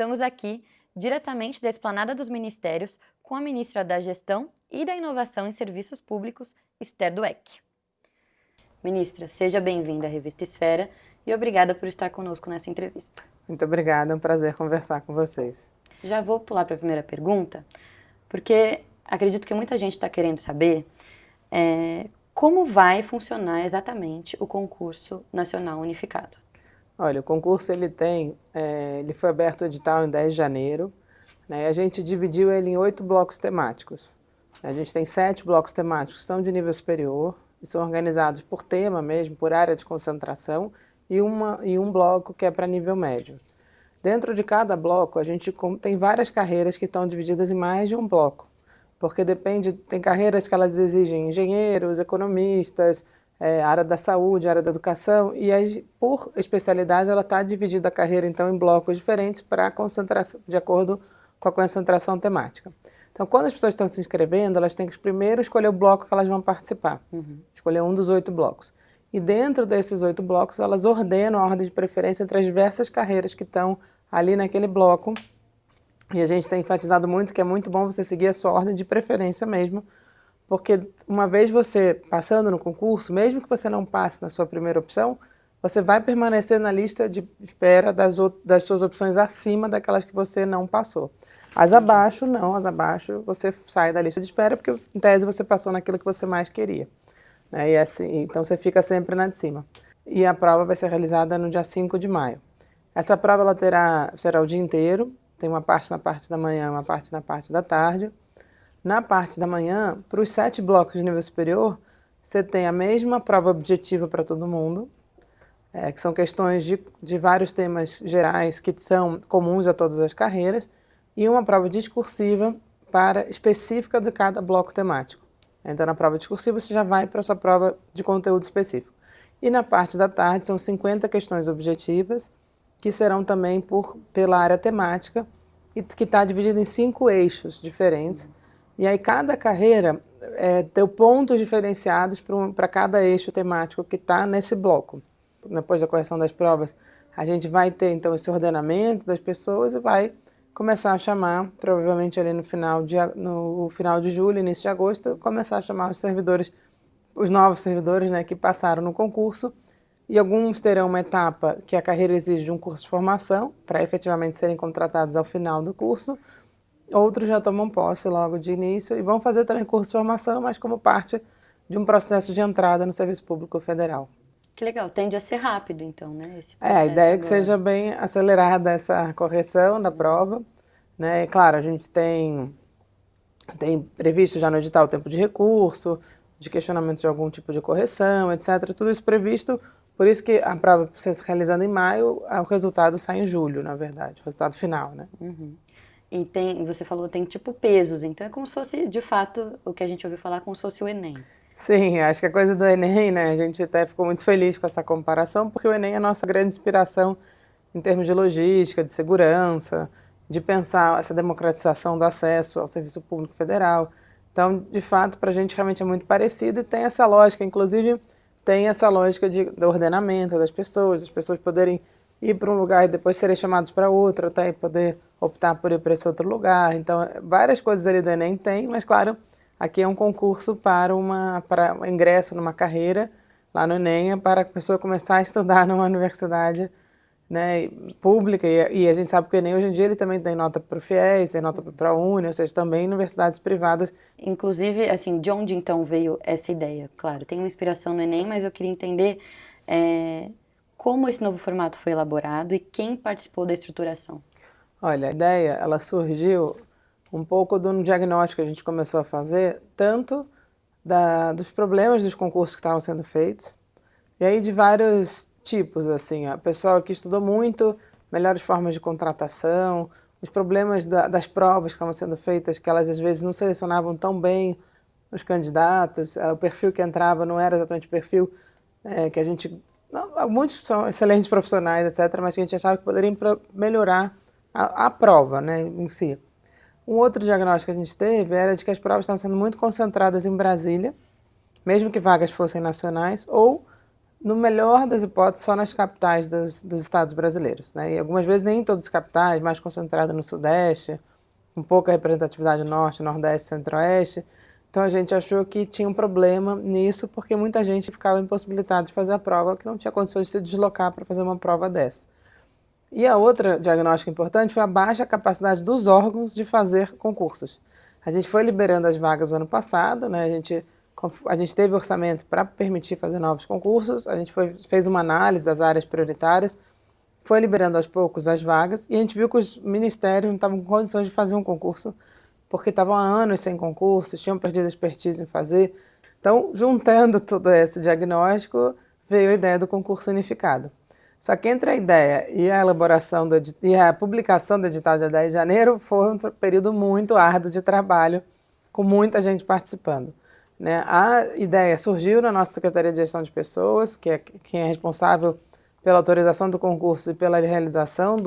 Estamos aqui diretamente da Esplanada dos Ministérios com a ministra da Gestão e da Inovação em Serviços Públicos, Esther Dweck. Ministra, seja bem-vinda à Revista Esfera e obrigada por estar conosco nessa entrevista. Muito obrigada, é um prazer conversar com vocês. Já vou pular para a primeira pergunta, porque acredito que muita gente está querendo saber como vai funcionar exatamente o concurso nacional unificado. Olha, o concurso ele foi aberto o edital em 10 de janeiro, né, e a gente dividiu ele em 8 blocos temáticos. A gente tem 7 blocos temáticos que são de nível superior, e são organizados por tema mesmo, por área de concentração, e um bloco que é para nível médio. Dentro de cada bloco, a gente tem várias carreiras que estão divididas em mais de um bloco, porque tem carreiras que elas exigem engenheiros, economistas, área da saúde, área da educação, e por especialidade ela está dividida a carreira então em blocos diferentes para concentração, de acordo com a concentração temática. Então, quando as pessoas estão se inscrevendo, elas têm que primeiro escolher o bloco que elas vão participar, escolher um dos 8 blocos. E dentro desses 8 blocos, elas ordenam a ordem de preferência entre as diversas carreiras que estão ali naquele bloco. E a gente tem enfatizado muito que é muito bom você seguir a sua ordem de preferência mesmo, porque uma vez você passando no concurso, mesmo que você não passe na sua primeira opção, você vai permanecer na lista de espera das suas opções acima daquelas que você não passou. As abaixo, não, as abaixo você sai da lista de espera, porque em tese você passou naquilo que você mais queria. Né? E assim, então você fica sempre na de cima. E a prova vai ser realizada no dia 5 de maio. Essa prova ela será o dia inteiro, tem uma parte na parte da manhã, uma parte na parte da tarde. Na parte da manhã, para os 7 blocos de nível superior, você tem a mesma prova objetiva para todo mundo, que são questões de vários temas gerais que são comuns a todas as carreiras, e uma prova discursiva específica de cada bloco temático. Então, na prova discursiva, você já vai para a sua prova de conteúdo específico. E na parte da tarde, são 50 questões objetivas, que serão também pela área temática, e que está dividida em 5 eixos diferentes. E aí, cada carreira tem pontos diferenciados para cada eixo temático que está nesse bloco. Depois da correção das provas, a gente vai ter, então, esse ordenamento das pessoas e vai começar a chamar, provavelmente ali no final de julho, início de agosto, começar a chamar os novos servidores, né, que passaram no concurso, e alguns terão uma etapa que a carreira exige de um curso de formação, para efetivamente serem contratados ao final do curso. Outros já tomam posse logo de início e vão fazer também curso de formação, mas como parte de um processo de entrada no Serviço Público Federal. Que legal, tende a ser rápido então, né? Esse a ideia é que agora seja bem acelerada essa correção da prova, né? E, claro, a gente tem previsto já no edital o tempo de recurso, de questionamento de algum tipo de correção, etc. Tudo isso previsto, por isso que a prova precisa ser realizada em maio, o resultado sai em julho, na verdade, o resultado final, né? E você falou tem tipo pesos, então é como se fosse, de fato, o que a gente ouviu falar, como se fosse o Enem. Sim, acho que a coisa do Enem, né, a gente até ficou muito feliz com essa comparação, porque o Enem é a nossa grande inspiração em termos de logística, de segurança, de pensar essa democratização do acesso ao Serviço Público Federal. Então, de fato, para a gente realmente é muito parecido e tem essa lógica, inclusive tem essa lógica do ordenamento das pessoas, as pessoas poderem ir para um lugar e depois serem chamados para outro, até e poder optar por ir para esse outro lugar. Então, várias coisas ali do Enem tem, mas claro, aqui é um concurso para um ingresso numa carreira, lá no Enem, para a pessoa começar a estudar numa universidade, né, pública, e a gente sabe que o Enem hoje em dia ele também tem nota para o FIES, tem nota para o ProUni, ou seja, também universidades privadas. Inclusive, assim, de onde então veio essa ideia? Claro, tem uma inspiração no Enem, mas eu queria entender como esse novo formato foi elaborado e quem participou da estruturação. Olha, a ideia, ela surgiu um pouco do diagnóstico que a gente começou a fazer, tanto dos problemas dos concursos que estavam sendo feitos, e aí de vários tipos, assim, a pessoa que estudou muito, melhores formas de contratação, os problemas das provas que estavam sendo feitas, que elas às vezes não selecionavam tão bem os candidatos, o perfil que entrava não era exatamente o perfil que a gente... muitos são excelentes profissionais, etc., mas que a gente achava que poderiam melhorar a prova, né, em si. Um outro diagnóstico que a gente teve era de que as provas estavam sendo muito concentradas em Brasília, mesmo que vagas fossem nacionais, ou no melhor das hipóteses, só nas capitais dos estados brasileiros, né? E algumas vezes nem em todas as capitais, mais concentrada no Sudeste, um pouca representatividade no Norte, Nordeste, Centro-Oeste. Então a gente achou que tinha um problema nisso, porque muita gente ficava impossibilitada de fazer a prova, que não tinha condições de se deslocar para fazer uma prova dessa. E a outra diagnóstica importante foi a baixa capacidade dos órgãos de fazer concursos. A gente foi liberando as vagas no ano passado, né? A gente teve orçamento para permitir fazer novos concursos, a gente fez uma análise das áreas prioritárias, foi liberando aos poucos as vagas e a gente viu que os ministérios não estavam com condições de fazer um concurso, porque estavam há anos sem concursos, tinham perdido a expertise em fazer. Então, juntando todo esse diagnóstico, veio a ideia do concurso unificado. Só que entre a ideia e a elaboração e a publicação do edital dia 10 de janeiro foi um período muito árduo de trabalho, com muita gente participando, né? A ideia surgiu na nossa Secretaria de Gestão de Pessoas, que é quem é responsável pela autorização do concurso e pela realização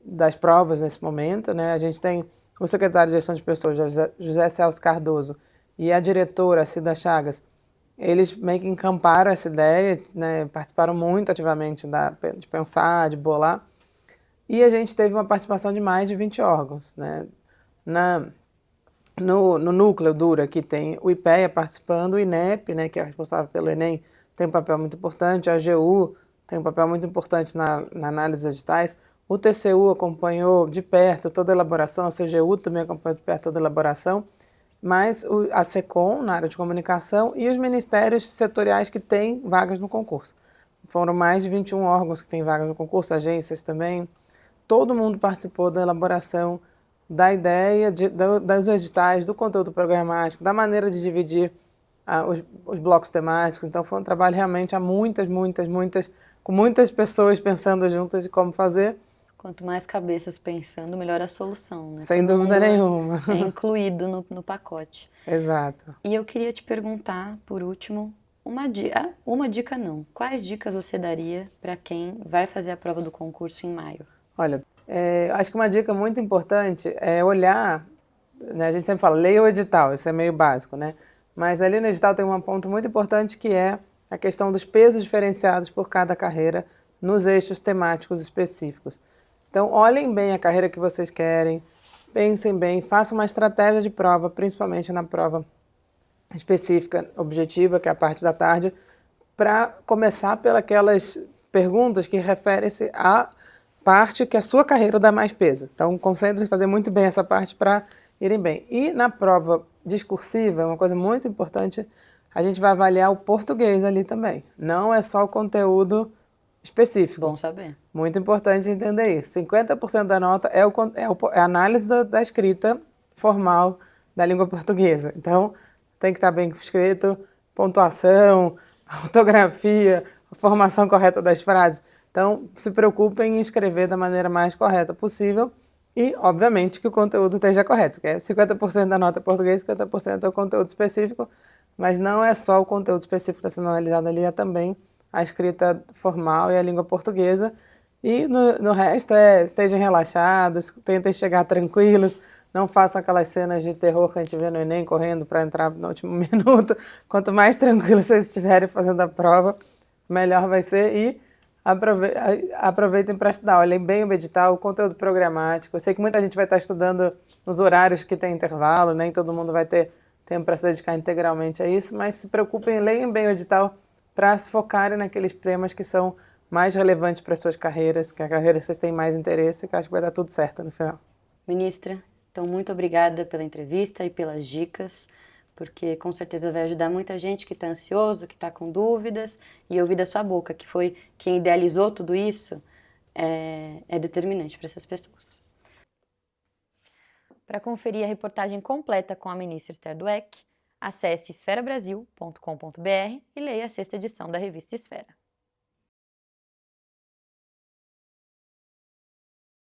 das provas nesse momento, né? A gente tem o secretário de Gestão de Pessoas, José Celso Cardoso, e a diretora, Cida Chagas. Eles meio que encamparam essa ideia, né? Participaram muito ativamente de pensar, de bolar, e a gente teve uma participação de mais de 20 órgãos, né? No núcleo duro aqui tem o IPEA participando, o INEP, né, que é responsável pelo Enem, tem um papel muito importante, a AGU tem um papel muito importante na análise dos editais, o TCU acompanhou de perto toda a elaboração, a CGU também acompanhou de perto toda a elaboração, mas a SECOM, na área de comunicação, e os ministérios setoriais que têm vagas no concurso. Foram mais de 21 órgãos que têm vagas no concurso, agências também. Todo mundo participou da elaboração da ideia, dos editais, do conteúdo programático, da maneira de dividir os blocos temáticos. Então foi um trabalho realmente com muitas pessoas pensando juntas de como fazer. Quanto mais cabeças pensando, melhor a solução, né? Sem Todo dúvida mundo nenhuma. é incluído no pacote. Exato. E eu queria te perguntar, por último, uma dica não. Quais dicas você daria para quem vai fazer a prova do concurso em maio? Olha, acho que uma dica muito importante é olhar, né, a gente sempre fala, leia o edital, isso é meio básico, né? Mas ali no edital tem um ponto muito importante que é a questão dos pesos diferenciados por cada carreira nos eixos temáticos específicos. Então, olhem bem a carreira que vocês querem, pensem bem, façam uma estratégia de prova, principalmente na prova específica, objetiva, que é a parte da tarde, para começar pelas perguntas que referem-se à parte que a sua carreira dá mais peso. Então, concentre-se em fazer muito bem essa parte para irem bem. E na prova discursiva, uma coisa muito importante, a gente vai avaliar o português ali também. Não é só o conteúdo específico. Bom saber. Muito importante entender isso. 50% da nota é a análise da escrita formal da língua portuguesa. Então, tem que estar bem escrito, pontuação, ortografia, a formação correta das frases. Então, se preocupem em escrever da maneira mais correta possível e, obviamente, que o conteúdo esteja correto, que é 50% da nota é português, 50% é o conteúdo específico, mas não é só o conteúdo específico que está sendo analisado ali, é também a escrita formal e a língua portuguesa. E no resto estejam relaxados, tentem chegar tranquilos, não façam aquelas cenas de terror que a gente vê no Enem correndo para entrar no último minuto. Quanto mais tranquilos vocês estiverem fazendo a prova, melhor vai ser. E aproveitem para estudar, olhem bem o edital, o conteúdo programático. Eu sei que muita gente vai estar estudando nos horários que tem intervalo, nem todo mundo vai ter tempo para se dedicar integralmente a isso, mas se preocupem, leiam bem o edital para se focarem naqueles temas que são mais relevantes para as suas carreiras, que a carreira que vocês têm mais interesse, que eu acho que vai dar tudo certo no final. Ministra, então muito obrigada pela entrevista e pelas dicas, porque com certeza vai ajudar muita gente que está ansioso, que está com dúvidas, e ouvir da sua boca, que foi quem idealizou tudo isso, é determinante para essas pessoas. Para conferir a reportagem completa com a ministra Esther Dweck, acesse esferabrasil.com.br e leia a 6ª edição da revista Esfera.